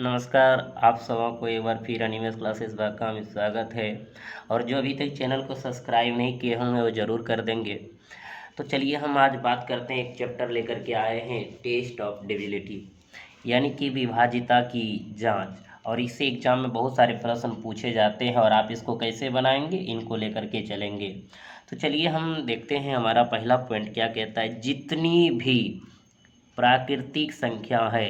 नमस्कार। आप सबों को एक बार फिर एनिमेस क्लासेस का स्वागत है। और जो अभी तक चैनल को सब्सक्राइब नहीं किए होंगे वो ज़रूर कर देंगे। तो चलिए हम आज बात करते हैं, एक चैप्टर लेकर के आए हैं, टेस्ट ऑफ डिविजिबिलिटी यानी कि विभाज्यता की जांच। और इससे एग्जाम में बहुत सारे प्रश्न पूछे जाते हैं और आप इसको कैसे बनाएंगे इनको लेकर के चलेंगे। तो चलिए हम देखते हैं हमारा पहला पॉइंट क्या कहता है। जितनी भी प्राकृतिक संख्या है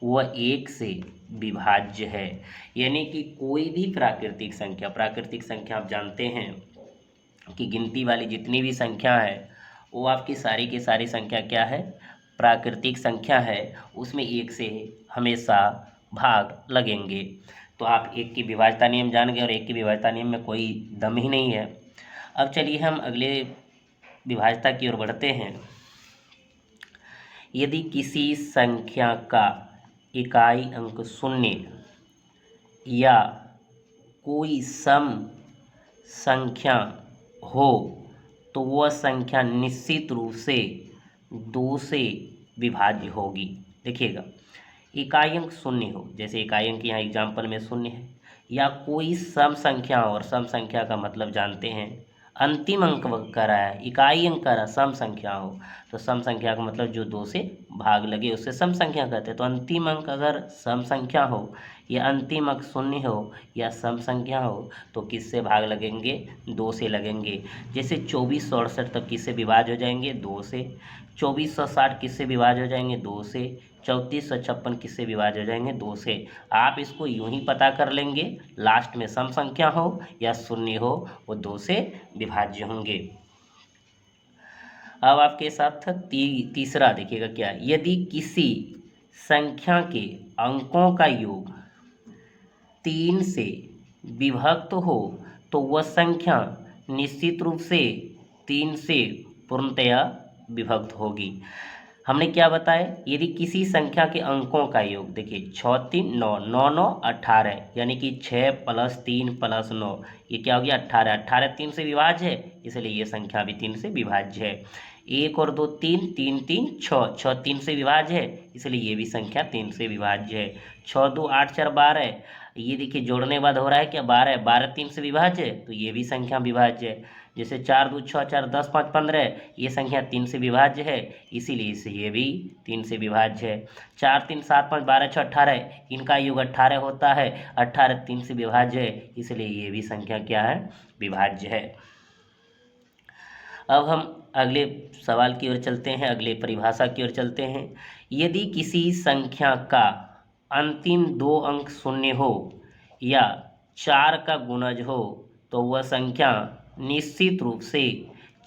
वह एक से विभाज्य है। यानी कि कोई भी प्राकृतिक संख्या आप जानते हैं कि गिनती वाली जितनी भी संख्या है वो आपकी सारी की सारी संख्या क्या है, प्राकृतिक संख्या है। उसमें एक से हमेशा भाग लगेंगे। तो आप एक की विभाज्यता नियम जान गए और एक की विभाज्यता नियम में कोई दम ही नहीं है। अब चलिए हम अगले विभाज्यता की ओर बढ़ते हैं। यदि किसी संख्या का इकाई अंक शून्य या कोई सम संख्या हो तो वह संख्या निश्चित रूप से 2 से विभाज्य होगी। देखिएगा, इकाई अंक शून्य हो, जैसे इकाई अंक यहाँ एग्जाम्पल में शून्य है, या कोई सम संख्या हो, और सम संख्या का मतलब जानते हैं अंतिम अंक करा है, इकाई अंक करा सम संख्या हो, तो सम संख्या का मतलब जो 2 से भाग लगे उससे सम संख्या कहते हैं। तो अंतिम अंक अगर सम संख्या हो या अंतिम अंक शून्य हो या सम संख्या हो तो किससे भाग लगेंगे, 2 से लगेंगे। जैसे 2468 तक किससे विभाज्य हो जाएंगे, 2 से। 2460 किससे विभाज्य हो जाएंगे, 2 से। 3456 किससे विभाज्य हो जाएंगे, 2 से। आप इसको यूं ही पता कर लेंगे, लास्ट में सम संख्या हो या शून्य हो वो 2 से विभाज्य होंगे। अब आपके साथ तीसरा देखिएगा क्या, यदि किसी संख्या के अंकों का योग 3 से विभक्त हो तो वह संख्या निश्चित रूप से 3 से पूर्णतया विभक्त होगी। हमने क्या बताया, यदि किसी संख्या के अंकों का योग, देखिए 6 3 9 9 9 18, यानी कि 6 + 3 + 9 ये क्या हो गया, 18। 18 3 से विभाज्य है, इसलिए ये संख्या भी 3 से विभाज्य है। 1 और 2 3 3 3 6 6 3 से विभाज्य है, इसलिए ये भी संख्या 3 से विभाज्य है। 6 2 8 4 12, ये देखिए जोड़ने बाद हो रहा है क्या, 12 12 3 से विभाज्य है, तो ये भी संख्या विभाज्य है। जैसे 4 2 6 4 10 5 15, ये संख्या 3 से विभाज्य है, इसीलिए इसे ये भी 3 से विभाज्य है। 4 3 7 5 12 6 18, इनका योग 18 होता है, 18 3 से विभाज्य है, इसलिए ये भी संख्या क्या है, विभाज्य है। अब हम अगले सवाल की ओर चलते हैं, अगले परिभाषा की ओर चलते हैं। यदि किसी संख्या का अंतिम 2 अंक शून्य हो या 4 का गुणज हो तो वह संख्या निश्चित रूप से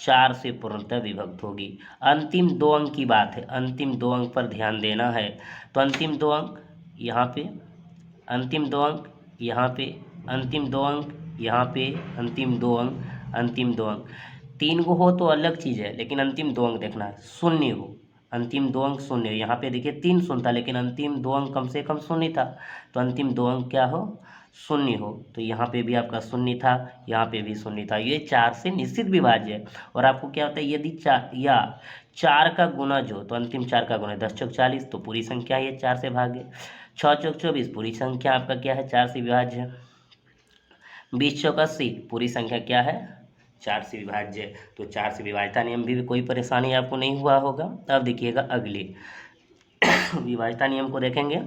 4 से पूर्णतः विभक्त होगी। अंतिम 2 अंक की बात है, अंतिम 2 अंक पर ध्यान देना है। तो अंतिम 2 अंक यहाँ पे, अंतिम 2 अंक यहाँ पे, अंतिम 2 अंक यहाँ पे, अंतिम 2 अंक, अंतिम 2 अंक। 3 को हो तो अलग चीज़ है, लेकिन अंतिम 2 अंक देखना है। शून्य हो, अंतिम 2 अंक शून्य, यहाँ पे देखिए 3 शून्य था लेकिन अंतिम 2 अंक कम से कम शून्य था, तो अंतिम 2 अंक क्या हो, शून्य हो। तो यहाँ पे भी आपका शून्य था, यहाँ पे भी शून्य था, ये 4 से निश्चित विभाज्य है। और आपको क्या होता है, यदि 4 का गुणज हो तो अंतिम 4 का गुणज 10 चौक 40, तो पूरी संख्या ये 4 से भागे। 6 चौक 24, पूरी संख्या आपका क्या है, 4 से विभाज्य है। 20 चौक 80, पूरी संख्या क्या है, 4 से विभाज्य है। तो 4 से विभाज्यता नियम भी कोई परेशानी आपको नहीं हुआ होगा। अब देखिएगा अगले विभाज्यता नियम को देखेंगे।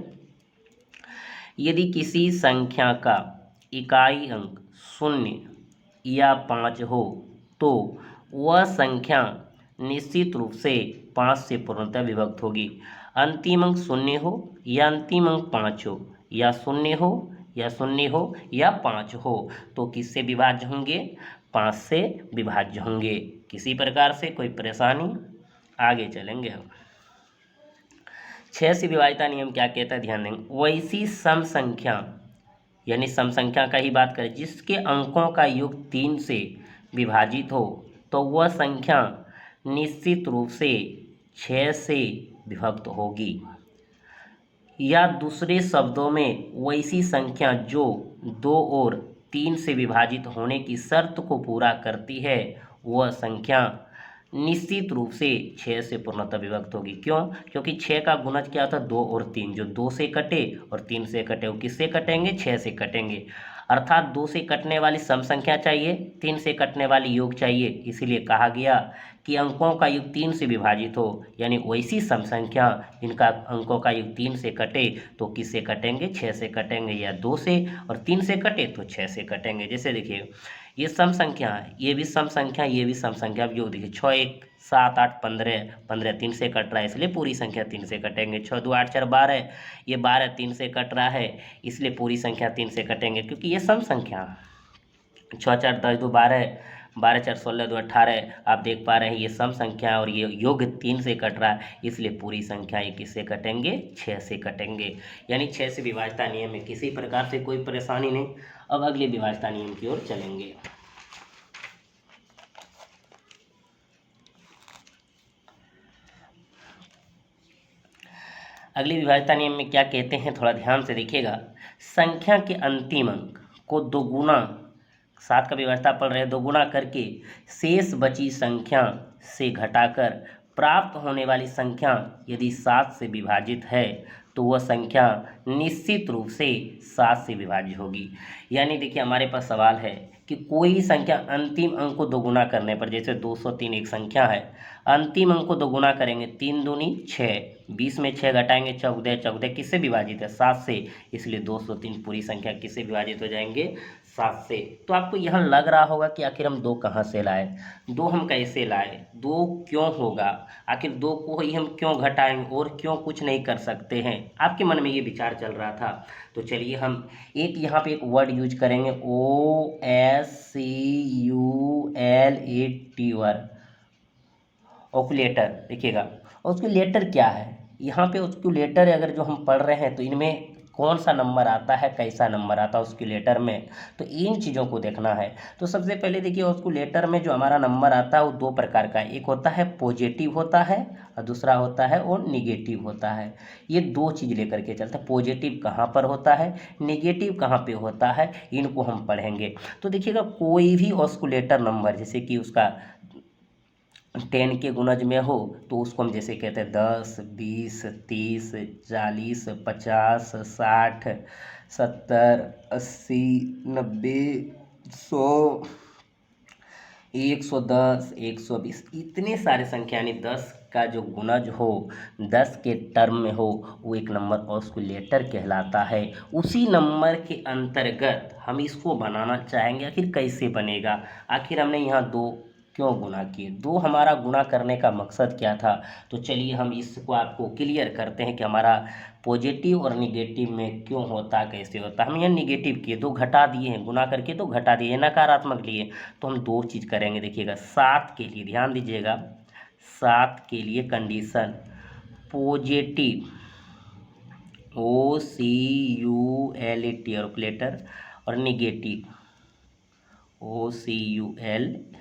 यदि किसी संख्या का इकाई अंक 0 या 5 हो तो वह संख्या निश्चित रूप से 5 से पूर्णतः विभक्त होगी। अंतिम अंक 0 हो या अंतिम अंक 5 हो, या 0 हो या 0 हो या 5 हो, तो किससे विभाज्य होंगे, 5 से विभाज्य होंगे। किसी प्रकार से कोई परेशानी, आगे चलेंगे हम। 6 से विभाज्यता नियम क्या कहता है, ध्यान देंगे। वैसी सम संख्या, यानी सम संख्या का ही बात करें, जिसके अंकों का योग 3 से विभाजित हो तो वह संख्या निश्चित रूप से 6 से विभक्त होगी। या दूसरे शब्दों में वैसी संख्या जो 2 और 3 से विभाजित होने की शर्त को पूरा करती है वह संख्या निश्चित रूप से 6 से पूर्णतः विभक्त होगी। क्यों? क्योंकि 6 का गुणज क्या होता है 2 और 3, जो 2 से कटे और 3 से कटे वो किससे कटेंगे? 6 से कटेंगे। अर्थात 2 से कटने वाली सम संख्या चाहिए, 3 से कटने वाली योग चाहिए। इसीलिए कहा गया कि अंकों का योग 3 से विभाजित हो, यानी वैसी सम संख्या जिनका अंकों का योग 3 से कटे तो किससे कटेंगे? 6 से कटेंगे, या 2 से और 3 से कटे तो 6 से कटेंगे। जैसे देखिए ये सम संख्या है, ये भी सम संख्या, ये भी सम संख्या। अब योग देखिए 6 1 7 8 15, 15 3 से कट रहा है इसलिए पूरी संख्या 3 से कटेंगे। 6 2 8 4 12, ये 12 3 से कट रहा है इसलिए पूरी संख्या 3 से कटेंगे, क्योंकि ये सम संख्या है। 6 4 10 2 12, 12 4 16 2 18, आप देख पा रहे हैं ये सम संख्या है और ये योग 3 से कट रहा है इसलिए पूरी संख्या ये किससे कटेंगे? 6 से कटेंगे। यानी 6 से विभाज्यता नियम में किसी प्रकार से कोई परेशानी नहीं। अब अगले विभाज्यता नियम की ओर चलेंगे। अगली विभाज्यता नियम में क्या कहते हैं, थोड़ा ध्यान से देखिएगा। संख्या के अंतिम अंक को दोगुना, 7 का विभाज्यता पढ़ रहे हैं, दोगुना करके शेष बची संख्या से घटाकर प्राप्त होने वाली संख्या यदि 7 से विभाजित है तो वह संख्या निश्चित रूप से 7 से विभाज्य होगी। यानी देखिए हमारे पास सवाल है कि कोई संख्या अंतिम अंक को दोगुना करने पर, जैसे 203 एक संख्या है, अंतिम अंक को दोगुना करेंगे, 3 दूनी 6, 20 में 6 घटाएंगे 14, 14 किससे विभाजित है? 7 से, इसलिए 203 पूरी संख्या किससे विभाजित हो जाएंगे? 7 से। तो आपको यहाँ लग रहा होगा कि आखिर हम 2 कहाँ से लाए, 2 हम कैसे लाए, 2 क्यों होगा, आखिर 2 को ही हम क्यों घटाएंगे और क्यों कुछ नहीं कर सकते हैं, आपके मन में ये विचार चल रहा था। तो चलिए हम एक यहाँ पे एक वर्ड यूज करेंगे, OSCULATR, ऑक्यूलेटर। देखिएगा ऑक्यूलेटर क्या है, यहाँ पे ऑक्यूलेटर अगर जो हम पढ़ रहे हैं तो इनमें कौन सा नंबर आता है, कैसा नंबर आता है ऑक्यूलेटर में, तो इन चीज़ों को देखना है। तो सबसे पहले देखिए ऑक्यूलेटर में जो हमारा नंबर आता है वो 2 प्रकार का है, एक होता है पॉजिटिव होता है और दूसरा होता है वो निगेटिव होता है। ये 2 चीज़ लेकर के चलते हैं, पॉजिटिव कहाँ पर होता है, निगेटिव कहाँ पे होता है, इनको हम पढ़ेंगे। तो देखिएगा कोई भी ऑक्यूलेटर नंबर जैसे कि उसका 10 के गुणज में हो तो उसको हम जैसे कहते हैं 10 20 30 40 50 60 70 80 90 100 110 120, इतने सारे संख्या यानी 10 का जो गुणज हो, 10 के टर्म में हो, वो एक नंबर ऑस्कुलेटर कहलाता है। उसी नंबर के अंतर्गत हम इसको बनाना चाहेंगे, आखिर कैसे बनेगा, आखिर हमने यहाँ 2 क्यों गुना किए, 2 हमारा गुना करने का मकसद क्या था। तो चलिए हम इसको आपको क्लियर करते हैं कि हमारा पॉजिटिव और निगेटिव में क्यों होता, कैसे होता। हम यहाँ निगेटिव किए, 2 घटा दिए हैं, गुना करके तो घटा दिए, नकारात्मक लिए, तो हम 2 चीज़ करेंगे। देखिएगा 7 के लिए ध्यान दीजिएगा, 7 के लिए कंडीशन पॉजिटिव OCULAT कैलकुलेटर और निगेटिव OCULATR।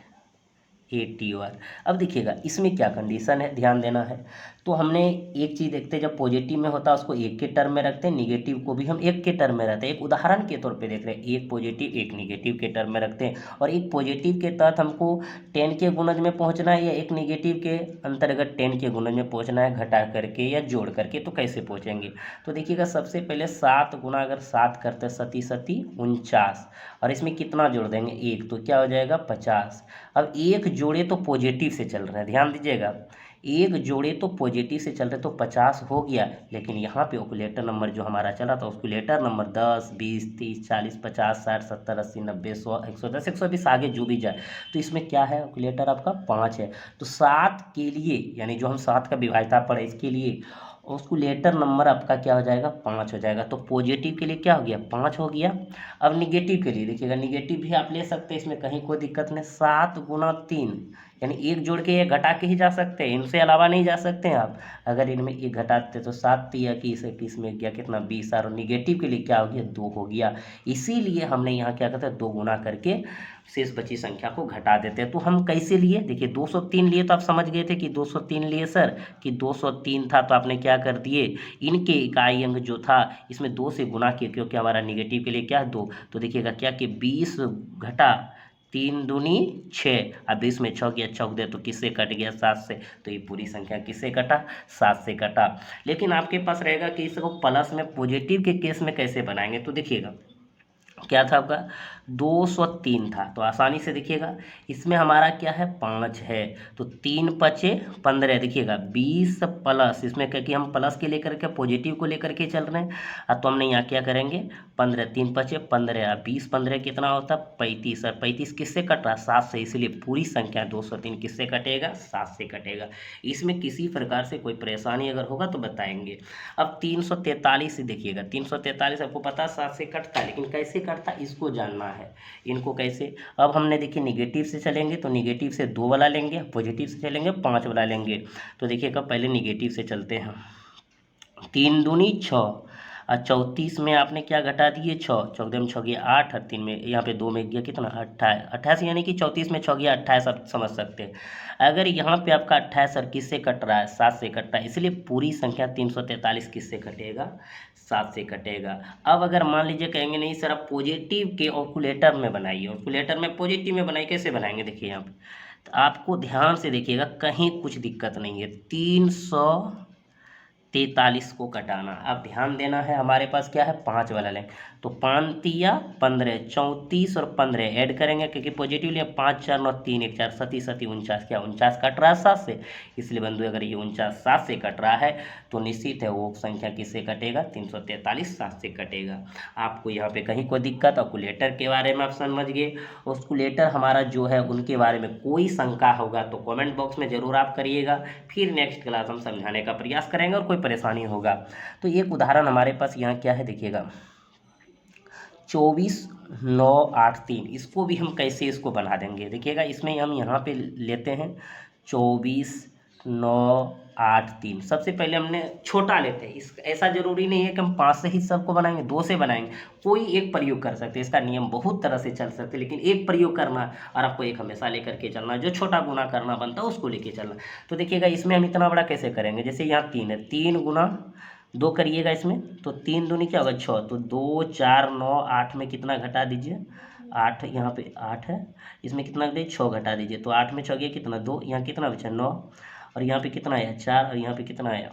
अब देखिएगा इसमें क्या कंडीशन है, ध्यान देना है। तो हमने एक चीज़ देखते हैं, जब पॉजिटिव में होता है उसको 1 के टर्म में रखते हैं, निगेटिव को भी हम 1 के टर्म में रखते हैं। एक उदाहरण के तौर पे देख रहे हैं, एक पॉजिटिव एक निगेटिव के टर्म में रखते हैं, और एक पॉजिटिव के तहत हमको 10 के गुणज में पहुंचना है या एक निगेटिव के अंतर्गत 10 के गुणज में पहुंचना है, घटा करके या जोड़ करके, तो कैसे पहुँचेंगे। तो देखिएगा सबसे पहले 7 गुना अगर 7 करते 7 7 49, और इसमें कितना जोड़ देंगे 1, तो क्या हो जाएगा 50। अब 1 जोड़े तो पॉजिटिव से चल रहे हैं, ध्यान दीजिएगा, 1 जोड़े तो पॉजिटिव से चल रहे तो 50 हो गया, लेकिन यहाँ पे ऑक्यूलेटर नंबर जो हमारा चला था ऑक्यूलेटर नंबर 10 20 30 40 50 60 70 80 90 100 110 120 आगे जो भी जाए, तो इसमें क्या है ऑक्यूलेटर आपका 5 है। तो 7 के लिए यानी जो हम 7 का विभाज्यता पढ़े इसके लिए ऑस्कुलेटर नंबर आपका क्या हो जाएगा 5 हो जाएगा। तो पॉजिटिव के लिए क्या हो गया 5 हो गया। अब निगेटिव के लिए देखिएगा, निगेटिव भी आप ले सकते हैं, इसमें कहीं कोई दिक्कत नहीं। 7 गुना 3 यानी 1 जोड़ के या घटा के ही जा सकते हैं, इनसे अलावा नहीं जा सकते हैं आप। अगर इनमें 1 घटाते तो 7 3 21 21 में गया कितना 20, और निगेटिव के लिए क्या हो गया 2 हो गया। इसीलिए हमने यहाँ क्या करते हैं 2 गुना करके शेष बची संख्या को घटा देते हैं। तो हम कैसे लिए, देखिए 203 लिए तो आप समझ गए थे कि 203 लिए सर, कि 203 था तो आपने क्या कर दिए, इनके इकाई अंक जो था इसमें 2 से गुना किए, क्योंकि हमारा निगेटिव के लिए क्या है 2। तो देखिएगा क्या कि 20 घटा 3 दूनी 6, अब इसमें 6 गया, चौक दे तो किससे कट गया? 7 से। तो ये पूरी संख्या किससे कटा? 7 से कटा। लेकिन आपके पास रहेगा कि इसको प्लस में पॉजिटिव के केस में कैसे बनाएंगे, तो देखिएगा क्या था आपका 203 था, तो आसानी से देखिएगा इसमें हमारा क्या है 5 है, तो 3 पचे 15, देखिएगा 20 प्लस इसमें क्योंकि हम प्लस के लेकर के पॉजिटिव को लेकर के चल रहे हैं, तो हमने यहाँ क्या करेंगे 15, 3 पचे 15, 20 15 कितना होता 35, और 35 किससे कट रहा 7 से, इसलिए पूरी संख्या 203 किससे कटेगा? 7 से कटेगा। इसमें किसी प्रकार से कोई परेशानी अगर होगा तो बताएंगे। अब 343 देखिएगा, 343 आपको पता 7 से कटता है, लेकिन कैसे कटता इसको जानना है। इनको कैसे, अब हमने देखिए निगेटिव से चलेंगे तो निगेटिव से 2 वाला लेंगे, पॉजिटिव से चलेंगे 5 वाला लेंगे। तो देखिएगा पहले निगेटिव से चलते हैं, 3 दूनी 6, और 34 में आपने क्या घटा दिए 6, चौदह में 6 गया 8, और 3 में यहाँ पे 2 में गया कितना 28, 28 यानी कि 34 में 6 गया 28, आप समझ सकते हैं। अगर यहाँ पे आपका 28 और किससे कट रहा है 7 से कट रहा है, इसलिए पूरी संख्या 343 किससे कटेगा? 7 से कटेगा। अब अगर मान लीजिए कहेंगे नहीं सर आप पॉजिटिव के ऑक्यूलेटर में बनाइए, ऑक्यूलेटर में पॉजिटिव में बनाइए, कैसे बनाएंगे देखिए यहाँ पे, तो आपको ध्यान से देखिएगा कहीं कुछ दिक्कत नहीं है, 343 को कटाना। अब ध्यान देना है, हमारे पास क्या है 5 वाला लें, तो 5 तिया 15, 34 और 15 ऐड करेंगे क्योंकि पॉजिटिव लिए 5 4 9 3 1 4 सती 49, क्या 49 कट रहा है 7 से, इसलिए बंधु अगर ये 49 7 से कट रहा है तो निश्चित है वो संख्या किससे कटेगा? 343 7 से कटेगा। आपको यहाँ पे कहीं कोई दिक्कत, कैलकुलेटर के बारे में आप समझ गए, कैलकुलेटर हमारा जो है उनके बारे में कोई शंका होगा तो कमेंट बॉक्स में ज़रूर आप करिएगा, फिर नेक्स्ट क्लास हम समझाने का प्रयास करेंगे और कोई परेशानी होगा तो एक उदाहरण हमारे पास यहाँ क्या है देखिएगा 24 9 8 3, इसको भी हम कैसे इसको बना देंगे देखिएगा, इसमें हम यहाँ पे लेते हैं 24 9 8 3, सबसे पहले हमने छोटा लेते हैं, इस ऐसा जरूरी नहीं है कि हम 5 से ही सबको बनाएंगे, 2 से बनाएंगे, कोई एक प्रयोग कर सकते हैं, इसका नियम बहुत तरह से चल सकते हैं, लेकिन एक प्रयोग करना और आपको एक हमेशा लेकर के चलना, जो छोटा गुना करना बनता है उसको लेके चलना। तो देखिएगा इसमें हम इतना बड़ा कैसे करेंगे, जैसे यहाँ 3 है, 3 गुना 2 करिएगा इसमें, तो 3 दूनी क्या होगा 6, तो 2 4 9 8 में कितना घटा दीजिए 8, यहाँ पे 8 है, इसमें कितना दे 6 घटा दीजिए, तो 8 में 6 गया कितना 2, यहाँ कितना बचा 9, और यहाँ पे कितना आया 4, और यहाँ पे कितना आया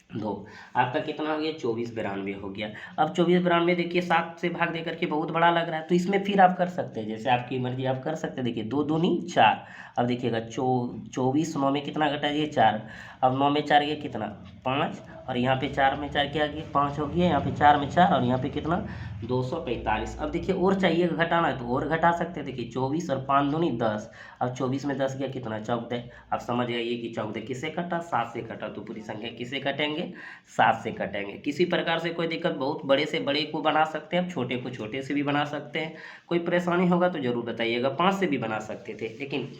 2, आपका कितना हो गया 24 92 हो गया। अब 24 92 देखिए 7 से भाग दे करके बहुत बड़ा लग रहा है, तो इसमें फिर आप कर सकते हैं जैसे आपकी मर्जी आप कर सकते हैं। देखिए 2 दूनी 4, अब देखिएगा 24 9 में कितना घटा दिए 4, अब 9 में 4 गया कितना 5, और यहाँ पे 4 में 4 क्या गया 5 हो गया, यहाँ पे 4 में 4, और यहाँ पे कितना 245। अब देखिए और चाहिए घटाना है तो और घटा सकते हैं, देखिए 24 और 5 दूनी 10, अब 24 में 10 गया कितना 14, आप समझ जाइए कि 14 किससे कटा 7 से कटा, तो पूरी संख्या किससे कटेंगे 7 से कटेंगे। किसी प्रकार से कोई दिक्कत, बहुत बड़े से बड़े को बना सकते हैं, छोटे को छोटे से भी बना सकते हैं, कोई परेशानी होगा तो ज़रूर बताइएगा। 5 से भी बना सकते थे लेकिन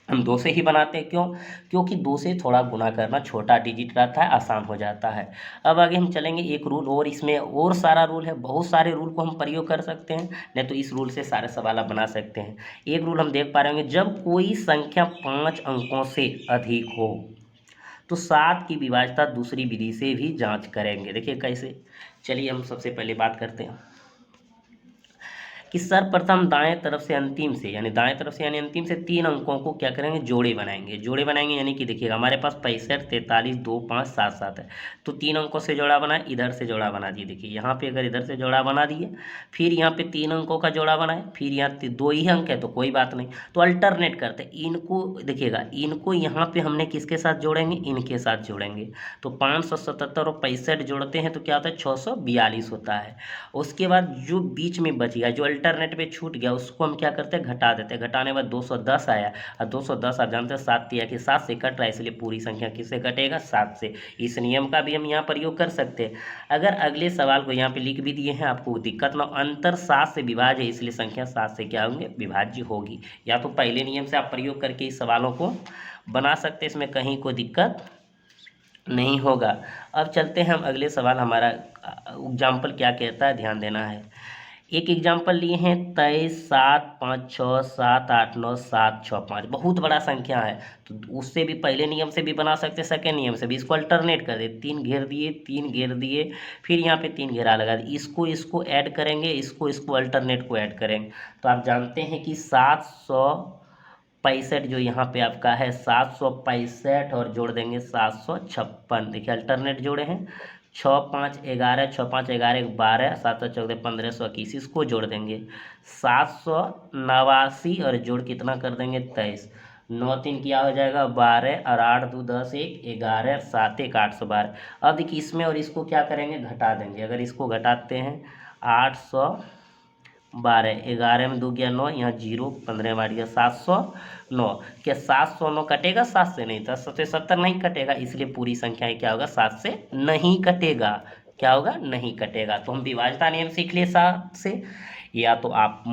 हम 2 से ही बनाते हैं, क्यों? क्योंकि 2 से थोड़ा गुना करना छोटा डिजिट रहता है, आसान हो जाता है। अब आगे हम चलेंगे एक रूल और, इसमें और सारा रूल है, बहुत सारे रूल को हम प्रयोग कर सकते हैं, नहीं तो इस रूल से सारे सवाल आप बना सकते हैं। एक रूल हम देख पा रहे होंगे, जब कोई संख्या 5 अंकों से अधिक हो तो 7 की विभाज्यता दूसरी विधि से भी जाँच करेंगे। देखिए कैसे, चलिए हम सबसे पहले बात करते हैं कि सर्वप्रथम दाएं तरफ से अंतिम से यानी दाएं तरफ से यानी अंतिम से 3 अंकों को क्या करेंगे जोड़े बनाएंगे। जोड़े बनाएंगे यानी कि देखिएगा हमारे पास 65 43 2 5 7 7 है, तो 3 अंकों से जोड़ा बनाए, इधर से जोड़ा बना दिए। देखिए यहाँ पे अगर इधर से जोड़ा बना दिए, फिर यहाँ पे 3 अंकों का जोड़ा बनाए, फिर यहाँ 2 ही अंक है तो कोई बात नहीं, तो अल्टरनेट करते हैं इनको। देखिएगा इनको यहाँ पे हमने किसके साथ जोड़ेंगे, इनके साथ जोड़ेंगे, तो 577 और 65 जोड़ते हैं तो क्या होता है 642 होता है। उसके बाद जो बीच में बच गया, जो अल्टरनेट पे छूट गया, उसको हम क्या करते हैं घटा देते हैं, घटाने के बाद 210 आया, और 210 आप जानते हैं 7 तिया कि 7 से कट रहा है, इसलिए पूरी संख्या किससे कटेगा 7 से। इस नियम का भी हम यहाँ प्रयोग कर सकते हैं। अगर अगले सवाल को यहाँ पे लिख भी दिए हैं, आपको दिक्कत ना, अंतर 7 से विभाज्य है इसलिए संख्या 7 से क्या होंगे विभाज्य होगी। या तो पहले नियम से आप प्रयोग करके इस सवालों को बना सकते हैं, इसमें कहीं कोई दिक्कत नहीं होगा। अब चलते हैं हम अगले सवाल, हमारा एग्जाम्पल क्या कहता है ध्यान देना है एक एग्जाम्पल लिए हैं 23, 7, 5, 6, 7, 8, 9, 7, 6, 5, बहुत बड़ा संख्या है। तो उससे भी पहले नियम से भी बना सकते, सेकेंड नियम से भी। इसको अल्टरनेट कर दे, 3 घेर दिए, 3 घेर दिए, फिर यहाँ पे 3 घेरा लगा दिए, इसको ऐड करेंगे, इसको अल्टरनेट को ऐड करेंगे। तो आप जानते हैं कि 765 जो यहाँ पे आपका है 765 और जोड़ देंगे 756। देखिए अल्टरनेट जोड़े हैं, 6, 5, 11, 6, 5, 11, 12, 7, 14, 1521, इसको जोड़ देंगे 789 और जोड़ कितना कर देंगे 23, 9 3 क्या हो जाएगा 12 और 8 2 10 1 11 7 1 812। अब देखिए इसमें और इसको क्या करेंगे घटा देंगे। अगर इसको घटाते हैं 812, 11 में 2 गया 9, यहाँ 0, 15 बार गया 709। क्या 709 कटेगा 7 से? नहीं, 10 से 70 नहीं कटेगा, इसलिए पूरी संख्या क्या होगा 7 से नहीं कटेगा। क्या होगा? नहीं कटेगा। तो हम विभाज्यता नियम सीख लिए 7 से। या तो आप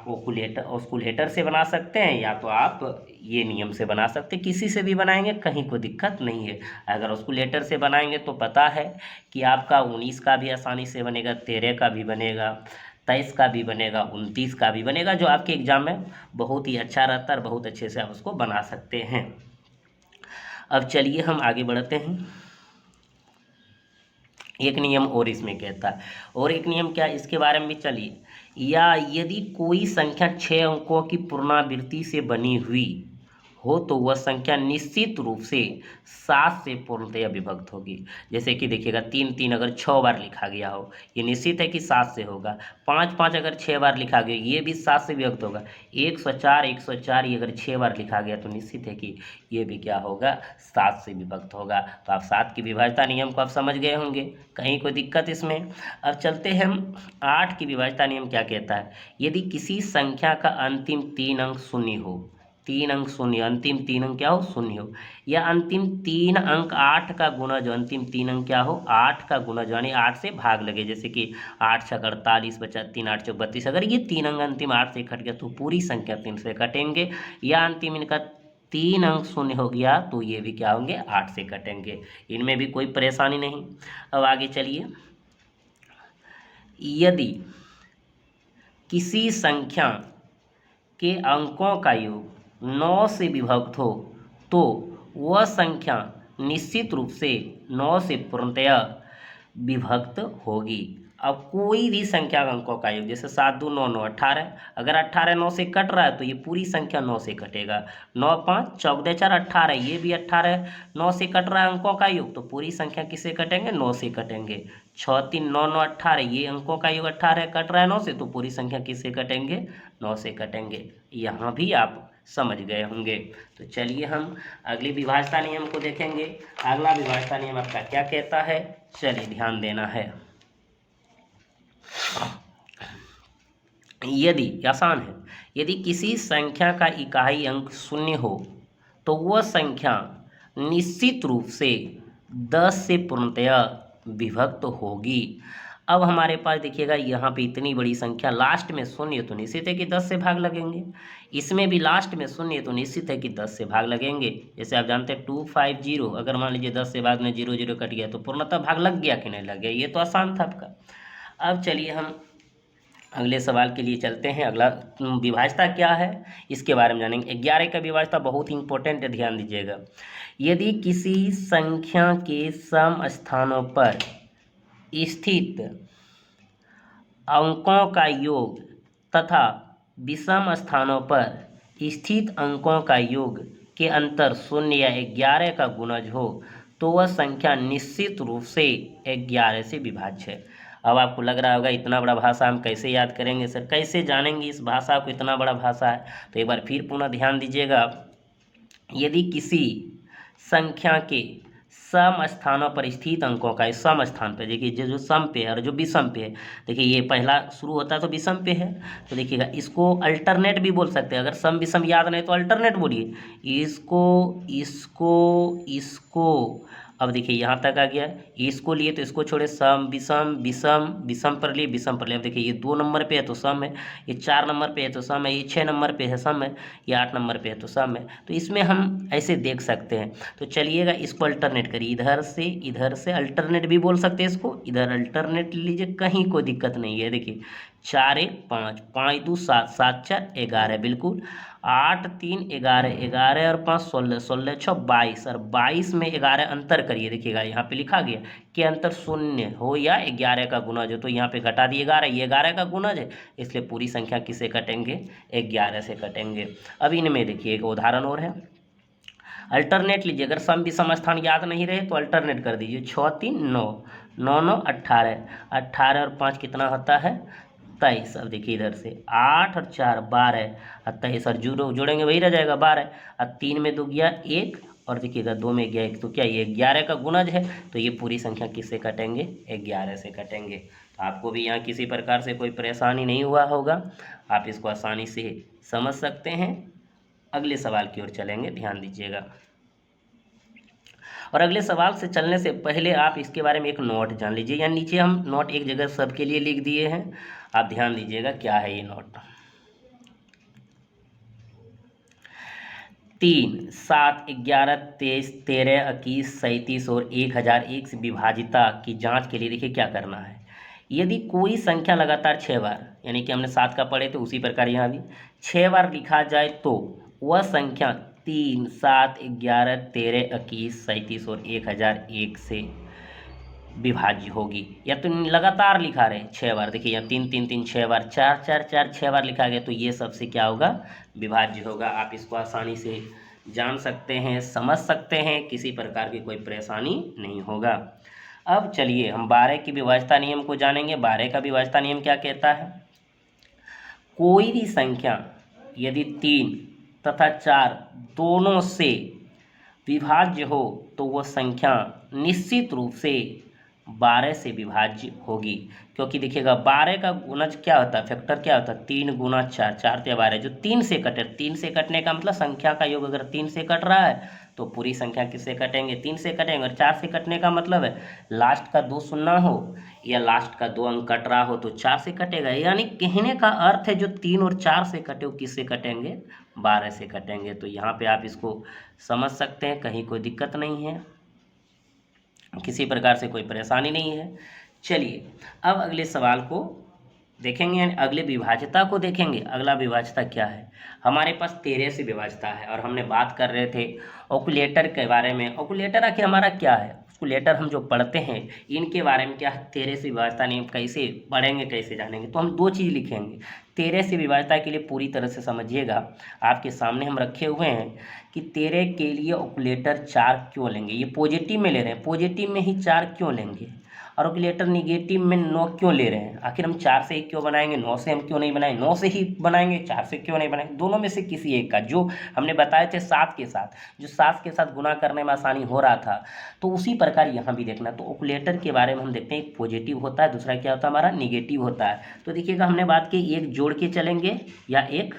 ओस्कुलेटर से बना सकते हैं, या तो आप ये नियम से बना सकते हैं, किसी से भी बनाएंगे कहीं कोई दिक्कत नहीं है। अगर ओस्कुलेटर से बनाएंगे तो पता है कि आपका 19 का भी आसानी से बनेगा, 13 का भी बनेगा, 23 का भी बनेगा, 29 का भी बनेगा, जो आपके एग्जाम में बहुत ही अच्छा रहता है और बहुत अच्छे से आप उसको बना सकते हैं। अब चलिए हम आगे बढ़ते हैं। एक नियम और इसमें कहता है, और एक नियम क्या इसके बारे में भी चलिए। या यदि कोई संख्या 6 अंकों की पुनरावृत्ति से बनी हुई हो तो वह संख्या निश्चित रूप से 7 से पूर्णतया विभक्त होगी। जैसे कि देखिएगा 3 3 अगर 6 बार लिखा गया हो, ये निश्चित है कि 7 से होगा। 5 5 अगर 6 बार लिखा गया, ये भी 7 से विभक्त होगा। 104 104 ये अगर 6 बार लिखा गया तो निश्चित है कि ये भी क्या होगा 7 से विभक्त होगा। तो आप 7 की विभाज्यता नियम को आप समझ गए होंगे, कहीं कोई दिक्कत इसमें। अब चलते हैं हम 8 की विभाज्यता नियम क्या कहता है। यदि किसी संख्या का अंतिम 3 अंक शून्य हो, 3 अंक शून्य, अंतिम 3 अंक क्या हो शून्य हो, या अंतिम 3 अंक 8 का गुना जो अंतिम 3 अंक क्या हो 8 का गुना जो यानी 8 से भाग लगे, जैसे कि 8 6 48 बचा 3 8 चौक 32, अगर ये 3 अंक अंतिम 8 से कट गया तो पूरी संख्या 3 से कटेंगे। या अंतिम इनका 3 अंक शून्य हो गया तो ये भी क्या होंगे 8 से कटेंगे, इनमें भी कोई परेशानी नहीं। अब आगे चलिए। यदि किसी संख्या के अंकों का योग 9 से विभक्त हो तो वह संख्या निश्चित रूप से 9 से पूर्णतया विभक्त होगी। अब कोई भी संख्या का अंकों का योग, जैसे 7 2 9 9 18, अगर 18 9 से कट रहा है तो ये पूरी संख्या 9 से कटेगा। 9 5 14 4 18, ये भी 18 9 से कट रहा है अंकों का योग, तो पूरी संख्या किससे कटेंगे 9 से कटेंगे। 6 3 9 9 18, ये अंकों का योग 18 कट रहा है 9 से, तो पूरी संख्या किससे कटेंगे 9 से कटेंगे। यहाँ भी आप समझ गए होंगे। तो चलिए हम अगली विभाज्यता नियम को देखेंगे। अगला विभाज्यता नियम आपका क्या कहता है, चलिए ध्यान देना है। यदि आसान है, यदि किसी संख्या का इकाई अंक शून्य हो तो वह संख्या निश्चित रूप से 10 से पूर्णतया विभक्त होगी। अब हमारे पास देखिएगा यहाँ पे इतनी बड़ी संख्या, लास्ट में शून्य तो निश्चित है कि 10 से भाग लगेंगे, इसमें भी लास्ट में शून्य तो निश्चित है कि 10 से भाग लगेंगे। जैसे आप जानते हैं 250, अगर मान लीजिए 10 से बाद में 0 0 कट गया तो पूर्णतः भाग लग गया कि नहीं लग गया, ये तो आसान था आपका। अब चलिए हम अगले सवाल के लिए चलते हैं। अगला विभाज्यता क्या है इसके बारे में जानेंगे। 11 का विभाज्यता बहुत ही इंपॉर्टेंट है, ध्यान दीजिएगा। यदि किसी संख्या के सम स्थानों पर स्थित अंकों का योग तथा विषम स्थानों पर स्थित अंकों का योग के अंतर 0 या 11 का गुणज हो तो वह संख्या निश्चित रूप से 11 से विभाज्य है। अब आपको लग रहा होगा इतना बड़ा भाषा हम कैसे याद करेंगे सर, कैसे जानेंगे इस भाषा को, इतना बड़ा भाषा है। तो एक बार फिर पुनः ध्यान दीजिएगा। यदि किसी संख्या के सम स्थानों पर स्थित अंकों का, सम स्थान पर देखिए जो सम पे है और जो विषम पे है, देखिए ये पहला शुरू होता है तो विषम पे है, तो देखिएगा इसको अल्टरनेट भी बोल सकते हैं। अगर सम विषम याद नहीं तो अल्टरनेट बोलिए, इसको इसको इसको अब देखिए यहाँ तक आ गया, इसको लिए तो इसको छोड़े, सम विषम विषम विषम पर लिए विषम पर लिए। अब देखिए ये 2 नंबर पे है तो सम है, ये 4 नंबर पे है तो सम है, ये 6 नंबर पे है सम है, ये 8 नंबर पे है तो सम है। तो इसमें हम ऐसे देख सकते हैं। तो चलिएगा इसको अल्टरनेट करिए, इधर से अल्टरनेट भी बोल सकते हैं इसको, इधर अल्टरनेट लीजिए, कहीं कोई दिक्कत नहीं है। देखिए 4 1 5, 5 2 7, 7 4 11, बिल्कुल 8 3 11, 11 और 5 16, 16 6 22, और 22 में 11 अंतर करिए। देखिएगा यहाँ पे लिखा गया कि अंतर शून्य हो या 11 का गुणज हो, तो यहाँ पे घटा दिए 11, ये 11 का गुणज है, इसलिए पूरी संख्या किससे कटेंगे, 11 से कटेंगे। अब इनमें देखिए एक उदाहरण और है, अल्टरनेट लीजिए। अगर सम विषम स्थान याद नहीं रहे तो अल्टरनेट कर दीजिए। 6 3 9, 9 9 18, 18 और 5 कितना होता है, 23। अब देखिए इधर से 8 और 4 12, और 23 और जोड़ेंगे वही रह जाएगा 12, और 3 में 2 गया 1, और देखिएगा 2 में गया 1, तो क्या ये 11 का गुणज है, तो ये पूरी संख्या किससे कटेंगे, 11 से कटेंगे। तो आपको भी यहाँ किसी प्रकार से कोई परेशानी नहीं हुआ होगा, आप इसको आसानी से समझ सकते हैं। अगले सवाल की ओर चलेंगे, ध्यान दीजिएगा। और अगले सवाल से चलने से पहले आप इसके बारे में एक नोट जान लीजिए, या नीचे हम नोट एक जगह सबके लिए लिख दिए हैं, आप ध्यान दीजिएगा क्या है ये नोट। 3 7 11 23 13 21 37 और 1001 से विभाजिता की जांच के लिए देखिए क्या करना है। यदि कोई संख्या लगातार 6 बार, यानी कि हमने 7 का पढ़े तो उसी प्रकार यहाँ भी 6 बार लिखा जाए तो वह संख्या 3 7 11 13 21 37 और 1001 से विभाज्य होगी। या तो लगातार लिखा रहे 6 बार, देखिए यहाँ 3 3 3 6 बार, 4 4 4 6 बार लिखा गया, तो ये सबसे क्या होगा, विभाज्य होगा। आप इसको आसानी से जान सकते हैं, समझ सकते हैं, किसी प्रकार की कोई परेशानी नहीं होगा। अब चलिए हम 12 की विभाज्यता नियम को जानेंगे। 12 का विभाज्यता नियम क्या कहता है, कोई भी संख्या यदि 3 तथा 4 दोनों से विभाज्य हो तो वह संख्या निश्चित रूप से 12 से विभाज्य होगी। क्योंकि देखिएगा 12 का गुणज क्या होता है, फैक्टर क्या होता है, 3 गुना 4, 4 या 12, जो 3 से कटे। 3 से कटने का मतलब संख्या का योग अगर 3 से कट रहा है तो पूरी संख्या किससे कटेंगे, 3 से कटेंगे। और 4 से कटने का मतलब है लास्ट का 2 शून्य हो या लास्ट का 2 अंक कट रहा हो तो 4 से कटेगा। यानी कहने का अर्थ है जो 3 और 4 से कटे वो किससे कटेंगे, 12 से कटेंगे। तो यहाँ पे आप इसको समझ सकते हैं, कहीं कोई दिक्कत नहीं है, किसी प्रकार से कोई परेशानी नहीं है। चलिए अब अगले सवाल को देखेंगे, यानी अगले विभाज्यता को देखेंगे। अगला विभाज्यता क्या है, हमारे पास 13 से विभाज्यता है, और हमने बात कर रहे थे ऑक्युलेटर के बारे में। ऑक्युलेटर आखिर हमारा क्या है, ऑक्युलेटर हम जो पढ़ते हैं इनके बारे में क्या है, 13 से विभाज्यता नियम कैसे पढ़ेंगे, कैसे जानेंगे। तो हम 2 चीज़ लिखेंगे। 13 से विभाज्यता के लिए पूरी तरह से समझिएगा, आपके सामने हम रखे हुए हैं कि 13 के लिए ऑक्युलेटर 4 क्यों लेंगे, ये पॉजिटिव में ले रहे हैं, पॉजिटिव में ही 4 क्यों लेंगे, और ऑक्युलेटर निगेटिव में 9 क्यों ले रहे हैं। आखिर हम 4 से 1 क्यों बनाएंगे, 9 से हम क्यों नहीं बनाएंगे, 9 से ही बनाएंगे, 4 से क्यों नहीं बनाएंगे। दोनों में से किसी एक का, जो हमने बताए थे 7 के साथ, जो 7 के साथ गुना करने में आसानी हो रहा था, तो उसी प्रकार यहाँ भी देखना। तो ऑक्युलेटर के बारे में हम देखते हैं, एक पॉजिटिव होता है, दूसरा क्या होता है हमारा, निगेटिव होता है। तो देखिएगा हमने बात की एक जोड़ के चलेंगे या एक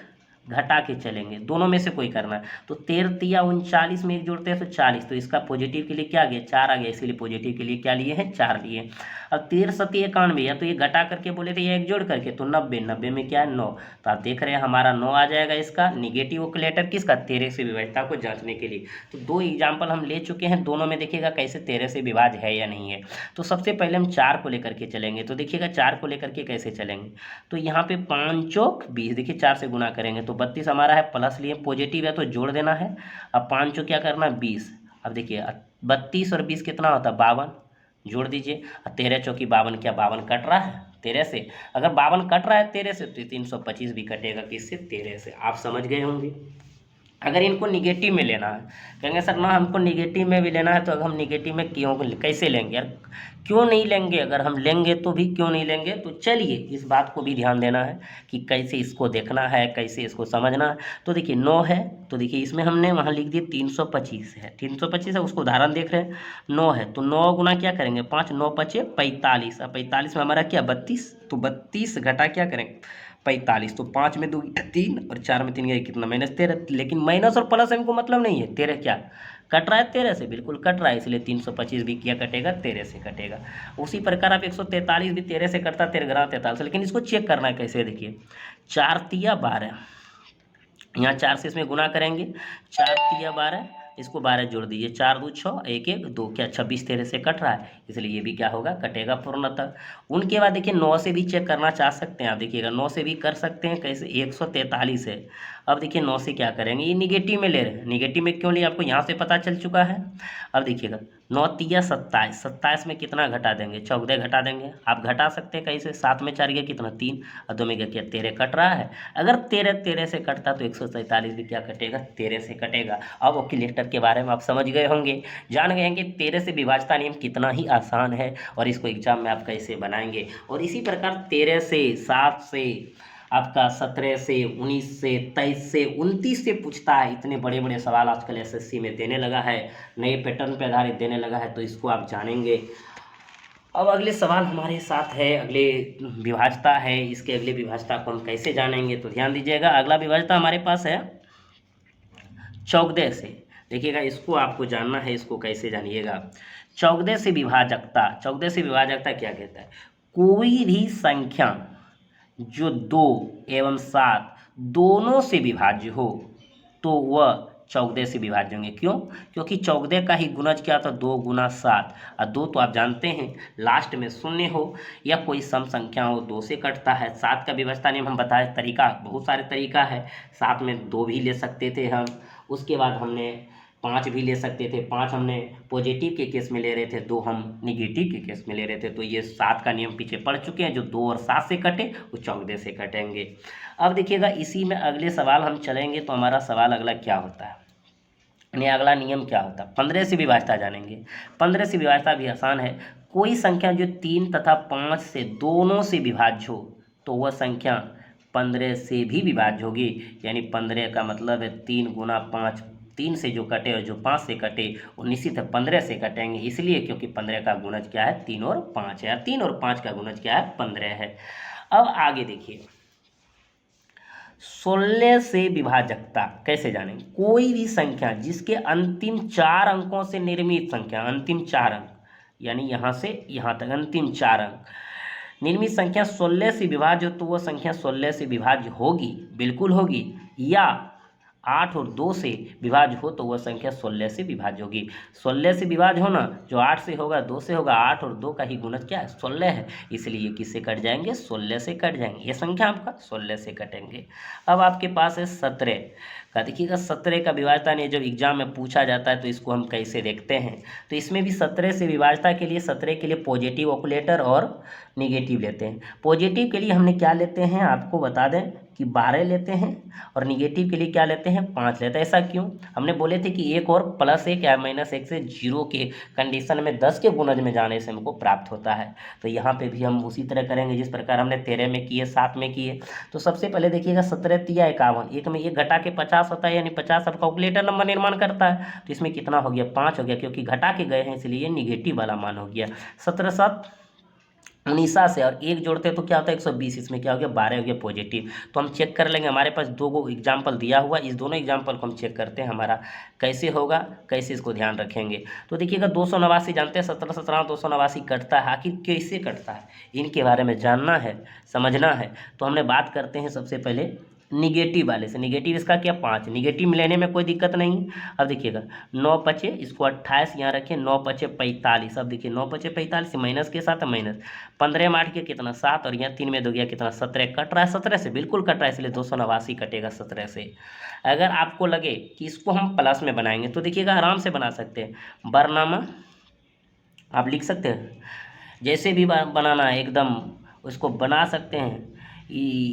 घटा के चलेंगे, दोनों में से कोई करना है। तो 13 तिया 39 में एक जोड़ते हैं तो 40, तो इसका पॉजिटिव के लिए क्या आ गया, 4 आ गया, इसीलिए पॉजिटिव के लिए क्या लिए हैं, 4 लिए। अब 13 सती 91, या तो ये घटा करके बोले थे या एक जोड़ करके, तो 90, 90 में क्या है 9। तो आप देख रहे हैं हमारा 9 आ जाएगा इसका निगेटिव ऑक्युलेटर किसका, 13 से विभाज्यता को जांचने के लिए। तो 2 एग्जाम्पल हम ले चुके हैं, दोनों में देखिएगा कैसे 13 से विभाज्य है या नहीं है। तो सबसे पहले हम 4 को लेकर के चलेंगे। तो देखिएगा 4 को लेकर के कैसे चलेंगे, तो यहाँ पे 5 चौक 20, देखिए 4 से गुना करेंगे तो 32 हमारा है, प्लस लिए पॉजिटिव है तो जोड़ देना है। अब 5 चौक क्या करना है 20, अब देखिए 32 और 20 कितना होता है 52, जोड़ दीजिए। 13 चौकी 52, क्या 52 कट रहा है 13 से, अगर 52 कट रहा है 13 से तो 325 भी कटेगा किससे, 13 से। आप समझ गए होंगे। अगर इनको निगेटिव में लेना है, कहेंगे सर ना हमको निगेटिव में भी लेना है, तो अगर हम निगेटिव में क्यों कैसे लेंगे यार, क्यों नहीं लेंगे, अगर हम लेंगे तो भी क्यों नहीं लेंगे। तो चलिए इस बात को भी ध्यान देना है कि कैसे इसको देखना है, कैसे इसको समझना है। तो देखिए 9 है, तो देखिए इसमें हमने वहाँ लिख दिया 325 है, 325 है, उसको उदाहरण देख रहे हैं। 9 है तो 9 गुना क्या करेंगे 5, 9 5 45, अब 45 में हमारा क्या 32, तो 32 घटा क्या करेंगे 45, तो 5 में 2 3 और 4 में 3 गए कितना -13। लेकिन माइनस और प्लस हमको मतलब नहीं है, 13 क्या कट रहा है 13 से, बिल्कुल कट रहा है, इसलिए 325 भी क्या कटेगा, 13 से कटेगा। उसी प्रकार आप 143 भी 13 से कटता, 13 43 से, लेकिन इसको चेक करना है कैसे, देखिए 4 तिया 12, यहाँ 4 से इसमें गुना करेंगे, 4 तिया 12, इसको 12 जोड़ दीजिए, 4 2 6, 1 1 2, क्या 26 13 से कट रहा है, इसलिए ये भी क्या होगा, कटेगा पूर्णतः। उनके बाद देखिए 9 से भी चेक करना चाह सकते हैं आप, देखिएगा 9 से भी कर सकते हैं, कैसे, 143 है। अब देखिए 9 से क्या करेंगे, ये निगेटिव में ले रहे हैं, निगेटिव में क्यों लिए आपको यहाँ से पता चल चुका है। अब देखिएगा 9 तिया 27, 27 में कितना घटा देंगे, चौदह घटा देंगे, आप घटा सकते हैं कैसे, 7 में 4 गया कितना 3, और 2 में गया क्या 13 कट रहा है। अगर 13 13 से कटता तो 147 भी क्या कटेगा, 13 से कटेगा। अब ऑक्यूलेटर के बारे में आप समझ गए होंगे, जान गए हैं कि 13 से विभाज्यता नियम कितना ही आसान है और इसको एग्जाम में आप कैसे बनाएंगे। और इसी प्रकार 13 से, 7 से, आपका 17 से, 19 से, 23 से, 29 से पूछता है। इतने बड़े बड़े सवाल आजकल एसएससी में देने लगा है, नए पैटर्न पर आधारित देने लगा है, तो इसको आप जानेंगे। अब अगले सवाल हमारे साथ है, अगले विभाज्यता है, इसके अगले विभाज्यता को हम कैसे जानेंगे, तो ध्यान दीजिएगा। अगला विभाज्यता हमारे पास है 14 से, देखिएगा इसको आपको जानना है, इसको कैसे जानिएगा। 14 से विभाजकता, 14 से विभाजकता क्या कहता है, कोई भी संख्या जो 2 एवं 7 दोनों से विभाज्य हो तो वह 14 से विभाज्य होंगे। क्यों, क्योंकि 14 का ही गुणज क्या था, 2 गुना 7, और 2 तो आप जानते हैं लास्ट में शून्य हो या कोई सम संख्या हो 2 से कटता है। 7 का विभाज्यता नियम हम बताए, तरीका बहुत सारे तरीका है, 7 में 2 भी ले सकते थे हम, उसके बाद हमने 5 भी ले सकते थे, 5 हमने पॉजिटिव के केस में ले रहे थे, 2 हम निगेटिव के केस में ले रहे थे। तो ये 7 का नियम पीछे पढ़ चुके हैं, जो 2 और 7 से कटे वो 14 से कटेंगे। अब देखिएगा इसी में अगले सवाल हम चलेंगे, तो हमारा सवाल अगला क्या होता है, यानी अगला नियम क्या होता है, 15 से विभाज्यता जानेंगे। 15 से विभाज्यता भी आसान है, कोई संख्या जो 3 तथा 5 से दोनों से विभाज्य हो तो वह संख्या 15 से भी विभाज्य होगी। यानी 15 का मतलब है 3 गुना 5, 3 से जो कटे और जो 5 से कटे वो निश्चित है 15 से कटेंगे, इसलिए क्योंकि 15 का गुणज क्या है, 3 और 5 है, 3 और 5 का गुणज क्या है, 15 है। अब आगे देखिए 16 से विभाजकता कैसे जानेंगे, कोई भी संख्या जिसके अंतिम 4 अंकों से निर्मित संख्या, अंतिम 4 अंक यानी यहाँ से यहाँ तक अंतिम 4 अंक निर्मित संख्या 16 से विभाज्य हो तो वह संख्या 16 से विभाज्य होगी, बिल्कुल होगी, या 8 और 2 से विभाज्य हो तो वह संख्या 16 से विभाज्य होगी। 16 से विभाज्य होना जो 8 से होगा, 2 से होगा, 8 और 2 का ही गुणज क्या है, 16 है, इसलिए किससे कट जाएंगे, 16 से कट जाएंगे, ये संख्या आपका 16 से कटेंगे। अब आपके पास है 17 का, देखिएगा 17 का विभाज्यता नहीं, जब एग्जाम में पूछा जाता है तो इसको हम कैसे देखते हैं, तो इसमें भी 17 से विभाज्यता के लिए 17 के लिए पॉजिटिव ऑक्यूलेटर और निगेटिव लेते हैं। पॉजिटिव के लिए हमने क्या लेते हैं आपको बता दें कि 12 लेते हैं, और निगेटिव के लिए क्या लेते हैं, 5 लेते हैं। ऐसा क्यों, हमने बोले थे कि 1 और +1 या -1 से 0 के कंडीशन में 10 के गुणज में जाने से हमको प्राप्त होता है। तो यहाँ पे भी हम उसी तरह करेंगे जिस प्रकार हमने 13 में किए, 7 में किए। तो सबसे पहले देखिएगा 17 तिया 51, एक में एक घटा के 50 होता है, यानी 50 अब कैलकुलेटर नंबर निर्माण करता है, तो इसमें कितना हो गया, 5 हो गया, क्योंकि घटा के गए हैं इसलिए निगेटिव वाला मान हो गया। 17 7 19 से और 1 जोड़ते तो क्या होता है 120, इसमें क्या हो गया 12 हो गया पॉजिटिव। तो हम चेक कर लेंगे, हमारे पास 2 एग्जाम्पल दिया हुआ, इस दोनों एग्जाम्पल को हम चेक करते हैं हमारा कैसे होगा, कैसे इसको ध्यान रखेंगे। तो देखिएगा 289 जानते हैं, 17 17 289 कटता है, आखिर कैसे कटता है इनके बारे में जानना है, समझना है। तो हमने बात करते हैं सबसे पहले निगेटिव वाले से। निगेटिव इसका क्या 5, निगेटिव लेने में कोई दिक्कत नहीं। अब देखिएगा 9 पचे इसको 28 यहाँ रखें, 9 पचे 45, अब देखिए 9 पचे 45 माइनस के साथ माइनस, 15 में 8 के कितना 7, और यहाँ 3 में 2 गया कितना 17, कट रहा है 17 से, बिल्कुल कट रहा है, इसलिए 289 कटेगा 17 से। अगर आपको लगे कि इसको हम प्लस में बनाएंगे तो देखिएगा आराम से बना सकते हैं, बरनामा आप लिख सकते हैं, जैसे भी बनाना है एकदम उसको बना सकते हैं।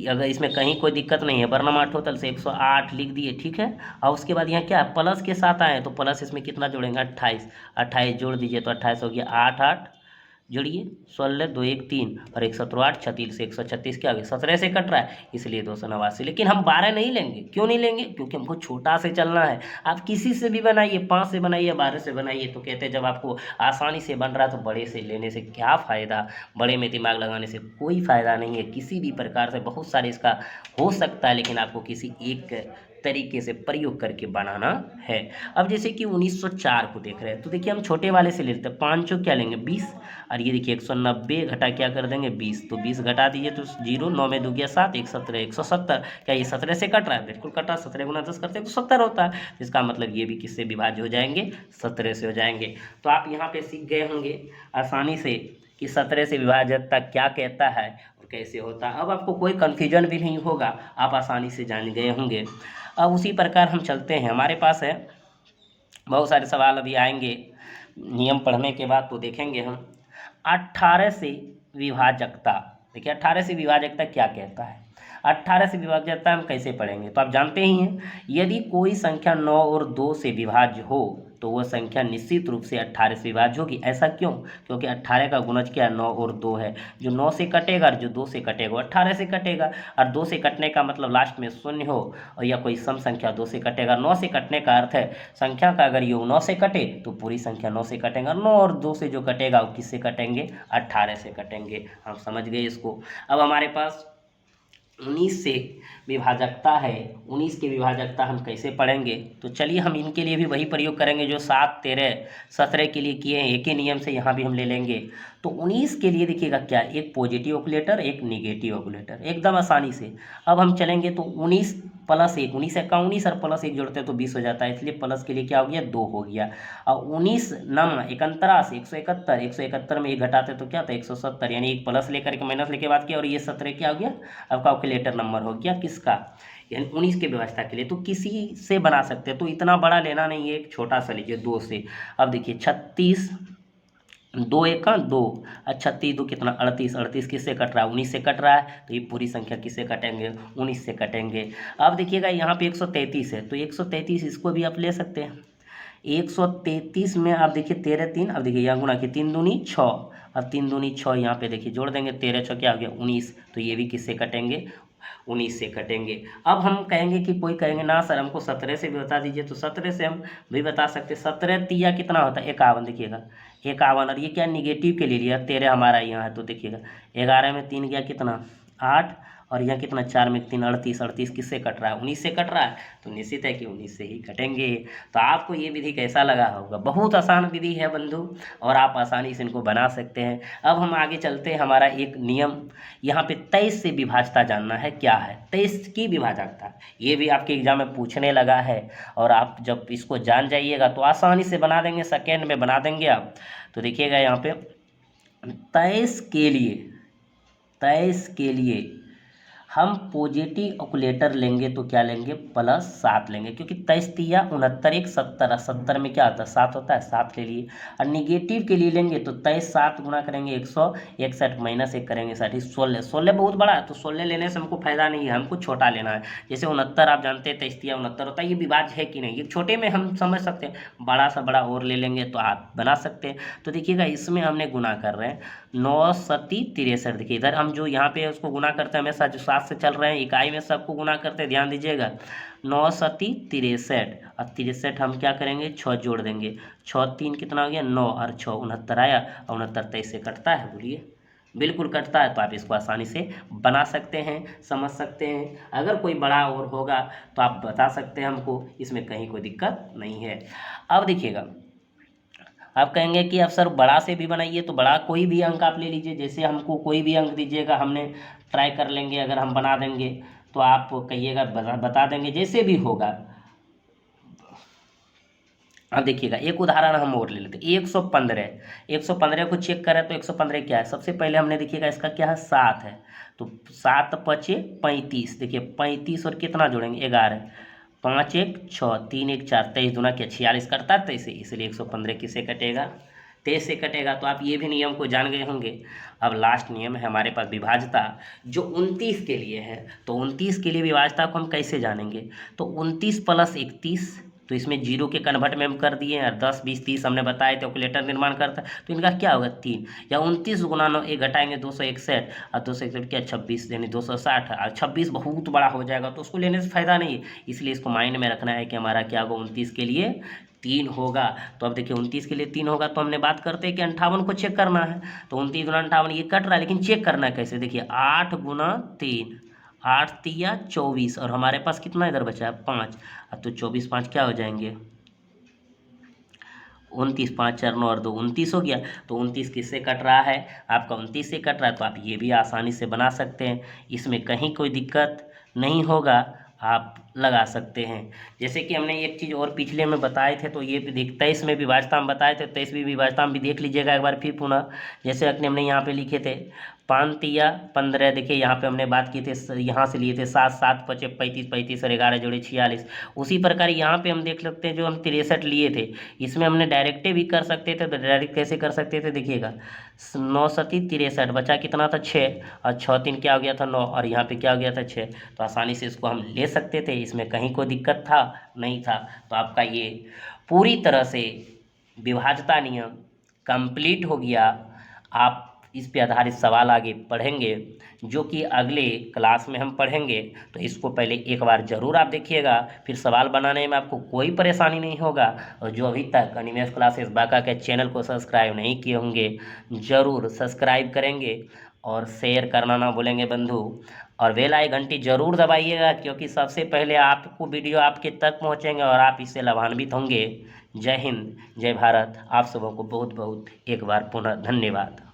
अगर इसमें कहीं कोई दिक्कत नहीं है, बरनामा टोटल से 108 लिख दिए, ठीक है। और उसके बाद यहाँ क्या प्लस के साथ आए तो प्लस इसमें कितना जोड़ेंगे 28, 28 जोड़ दीजिए तो 28 हो गया, 8 8 जोड़िए 16 2 1 3 और 1 7 8 36 से 136 क्या हो गया 17 से कट रहा है, इसलिए 289। लेकिन हम 12 नहीं लेंगे, क्यों नहीं लेंगे, क्योंकि हमको छोटा से चलना है। आप किसी से भी बनाइए, 5 से बनाइए, 12 से बनाइए, तो कहते हैं जब आपको आसानी से बन रहा है तो बड़े से लेने से क्या फ़ायदा, बड़े में दिमाग लगाने से कोई फ़ायदा नहीं है। किसी भी प्रकार से बहुत सारे इसका हो सकता है, लेकिन आपको किसी एक तरीके से प्रयोग करके बनाना है। अब जैसे कि 1904 को देख रहे हैं, तो देखिए हम छोटे वाले से ले लेते हैं। 5 क्या लेंगे 20, और ये देखिए 190 घटा क्या कर देंगे 20, तो 20 घटा दीजिए तो 0, 9 में 2 गया 7, 1 17, 170। क्या ये 17 से कट रहा है? बिल्कुल कट रहा है। 17 गुना 10 करते हैं तो 70 होता है। इसका मतलब ये भी किससे विभाज्य हो जाएंगे? 17 से हो जाएंगे। तो आप यहाँ पे सीख गए होंगे आसानी से कि 17 से विभाज्यता क्या कहता है और कैसे होता है। अब आपको कोई कन्फ्यूजन भी नहीं होगा, आप आसानी से जान गए होंगे। अब उसी प्रकार हम चलते हैं, हमारे पास है बहुत सारे सवाल अभी आएंगे नियम पढ़ने के बाद, तो देखेंगे हम 18 से विभाजकता। देखिए 18 से विभाजकता क्या कहता है, 18 से विभाजकता हम कैसे पढ़ेंगे? तो आप जानते ही हैं, यदि कोई संख्या 9 और 2 से विभाज्य हो तो वह संख्या निश्चित रूप से 18 से विभाज्य होगी। ऐसा क्यों? क्योंकि 18 का गुणज क्या है? 9 और 2 है। जो 9 से कटेगा और जो 2 से कटेगा वो 18 से कटेगा। और 2 से कटने का मतलब लास्ट में शून्य हो, और या कोई सम संख्या 2 से कटेगा। 9 से कटने का अर्थ है संख्या का अगर योग 9 से कटे तो पूरी संख्या 9 से कटेगा। 9 और 2 से जो कटेगा वो किससे कटेंगे? 18 से कटेंगे। हम समझ गए इसको। अब हमारे पास 19 से विभाजकता है, 19 की विभाजकता हम कैसे पढ़ेंगे? तो चलिए हम इनके लिए भी वही प्रयोग करेंगे जो 7, 13, 17 के लिए किए हैं। एक ही नियम से यहाँ भी हम ले लेंगे। तो 19 के लिए देखिएगा क्या, एक पॉजिटिव ऑक्यूलेटर एक निगेटिव ऑक्यूलेटर, एकदम आसानी से। अब हम चलेंगे तो 19 प्लस 1, 19 का 19 और प्लस 1 जोड़ते हैं तो 20 हो जाता है, इसलिए प्लस के लिए क्या हो गया 2 हो गया। और 19 नम 1 से 171, 171 में 1 घटाते तो क्या था 170, यानी एक प्लस लेकर के माइनस लेके बात किया, और ये 17 क्या हो गया आपका ऑक्यूलेटर नंबर हो गया किसका? यानी 19 के व्यवस्था के लिए। तो किसी से बना सकते हैं, तो इतना बड़ा लेना नहीं है, एक छोटा सा लीजिए 2 से। अब देखिए 36, 2 1 का 2, 36 2 कितना 38, 38 किससे कट रहा है? 19 से कट रहा है, तो ये पूरी संख्या किससे कटेंगे? 19 से कटेंगे। अब देखिएगा यहाँ पे 133 है, तो 133 इसको भी आप ले सकते हैं। 133 में आप देखिए 13 3, अब देखिए यहाँ गुना कि 3 दूनी 6, अब 3 दूनी 6, यहाँ पे देखिए जोड़ देंगे 13 6 क्या हो गया 19, तो ये भी किससे कटेंगे? 19 से कटेंगे। अब हम कहेंगे कि कोई कहेंगे ना सर हमको 17 से भी बता दीजिए, तो 17 से हम भी बता सकते। 17 तिया कितना होता है? 51, देखिएगा 51, और ये क्या निगेटिव के लिए लिया, 13 हमारा यहाँ है, तो देखिएगा 11 में 3 गया कितना 8, और यहाँ कितना 4 में 3 38, 38 किससे कट रहा है? 19 से कट रहा है, तो निश्चित है कि 19 से ही कटेंगे। तो आपको ये विधि कैसा लगा होगा? बहुत आसान विधि है बंधु, और आप आसानी से इनको बना सकते हैं। अब हम आगे चलते हैं, हमारा एक नियम यहाँ पे 23 से विभाजकता जानना है क्या है? 23 की विभाजकता, ये भी आपके एग्जाम में पूछने लगा है, और आप जब इसको जान जाइएगा तो आसानी से बना देंगे, सेकेंड में बना देंगे आप। तो देखिएगा यहाँ पे 23 के लिए हम पॉजिटिव ऑक्यूलेटर लेंगे तो क्या लेंगे? +7 लेंगे, क्योंकि 23 तिया 69, 1 70, 70 में क्या होता है 7 होता है, 7 ले लिए। और निगेटिव के लिए लेंगे तो 23 7 गुना करेंगे 161 माइनस 1 करेंगे 60, 16, 16 बहुत बड़ा है, तो 16 लेने से हमको फायदा नहीं है, हमको छोटा लेना है। जैसे 69 आप जानते हैं 23 तिया 69 होता है, ये विभाज्य है कि नहीं, ये छोटे में हम समझ सकते हैं, बड़ा सा बड़ा और ले लेंगे तो आप बना सकते हैं। तो देखिएगा इसमें हमने गुना कर रहे हैं 9 सती 63, देखिए इधर हम जो यहाँ पे उसको गुना करते हैं हमेशा जो 7 से चल रहे हैं इकाई में सबको गुना करते हैं, ध्यान दीजिएगा 9 सती 63, और 63 हम क्या करेंगे 6 जोड़ देंगे, 6 3 कितना हो गया 9, और 6 69 आया, और 69 23 से कटता है, बोलिए बिल्कुल कटता है। तो आप इसको आसानी से बना सकते हैं, समझ सकते हैं। अगर कोई बड़ा और होगा तो आप बता सकते हैं हमको, इसमें कहीं कोई दिक्कत नहीं है। अब देखिएगा आप कहेंगे कि अब सर बड़ा से भी बनाइए, तो बड़ा कोई भी अंक आप ले लीजिए, जैसे हमको कोई भी अंक दीजिएगा हमने ट्राई कर लेंगे, अगर हम बना देंगे तो आप कहिएगा बता देंगे जैसे भी होगा। अब देखिएगा एक उदाहरण हम और ले लेते हैं 115 को चेक करें तो 115 क्या है? सबसे पहले हमने देखिएगा इसका क्या है 7 है, तो 7 5 35, देखिए 35 और कितना जोड़ेंगे 11, 5 1 6 3 1 4, 23 दूना क्या 46 करता है 23, इसलिए 115 किससे कटेगा? 23 से कटेगा। तो आप ये भी नियम को जान गए होंगे। अब लास्ट नियम है हमारे पास विभाज्यता, जो 29 के लिए है। तो 29 के लिए विभाज्यता को हम कैसे जानेंगे? तो 29 + 31, तो इसमें 0 के कन्वर्ट में हम कर दिए, और 10 20 30 हमने बताए थे कैलकुलेटर निर्माण करता है, तो इनका क्या होगा 3, या 29 गुना 9 1 घटाएंगे 261, और 261 क्या 26 यानी 260, और 26 बहुत बड़ा हो जाएगा तो उसको लेने से फायदा नहीं है, इसलिए इसको माइंड में रखना है कि हमारा क्या होगा 29 के लिए 3 होगा। तो अब देखिए 29 के लिए 3 होगा, तो हमने बात करते हैं कि 58 को चेक करना है, तो 29 गुना 58 ये कट रहा है, लेकिन चेक करना है कैसे? देखिए 8 गुना 3, 8 तिया 24 और हमारे पास कितना इधर बचा है 5। तो 24 5 क्या हो जाएंगे 29, 5 4 9 और 2 29 हो गया। तो 29 किससे कट रहा है आपका 29 से कट रहा है, तो आप ये भी आसानी से बना सकते हैं, इसमें कहीं कोई दिक्कत नहीं होगा, आप लगा सकते हैं। जैसे कि हमने एक चीज़ और पिछले में बताए थे, तो ये भी 23 में विभाजता में बताए थे, 23वीं विभाजता में भी देख लीजिएगा एक बार फिर पुनः। जैसे हमने यहाँ पे लिखे थे 5 तिया 15, देखिए यहाँ पे हमने बात की थे, यहाँ से लिए थे 7 7 5 35 35 और 11 जोड़े 46। उसी प्रकार यहाँ पे हम देख सकते हैं जो हम 63 लिए थे, इसमें हमने डायरेक्टे भी कर सकते थे। तो डायरेक्ट कैसे कर सकते थे देखिएगा, 9 सती 63 बचा कितना था 6 और 6 3 क्या हो गया था 9 और यहाँ पे क्या हो गया था 6। तो आसानी से इसको हम ले सकते थे, इसमें कहीं कोई दिक्कत था नहीं था। तो आपका ये पूरी तरह से विभाज्यता नियम कंप्लीट हो गया। आप इस पे आधारित सवाल आगे पढ़ेंगे, जो कि अगले क्लास में हम पढ़ेंगे। तो इसको पहले एक बार ज़रूर आप देखिएगा, फिर सवाल बनाने में आपको कोई परेशानी नहीं होगा। और जो अभी तक अनिमेष क्लासेस बांका के चैनल को सब्सक्राइब नहीं किए होंगे, ज़रूर सब्सक्राइब करेंगे और शेयर करना ना भूलेंगे बंधु। और बेल आइकन घंटी ज़रूर दबाइएगा, क्योंकि सबसे पहले आपको वीडियो आपके तक पहुंचेंगे और आप इससे लाभान्वित होंगे। जय हिंद, जय भारत। आप सबों को बहुत बहुत एक बार पुनः धन्यवाद।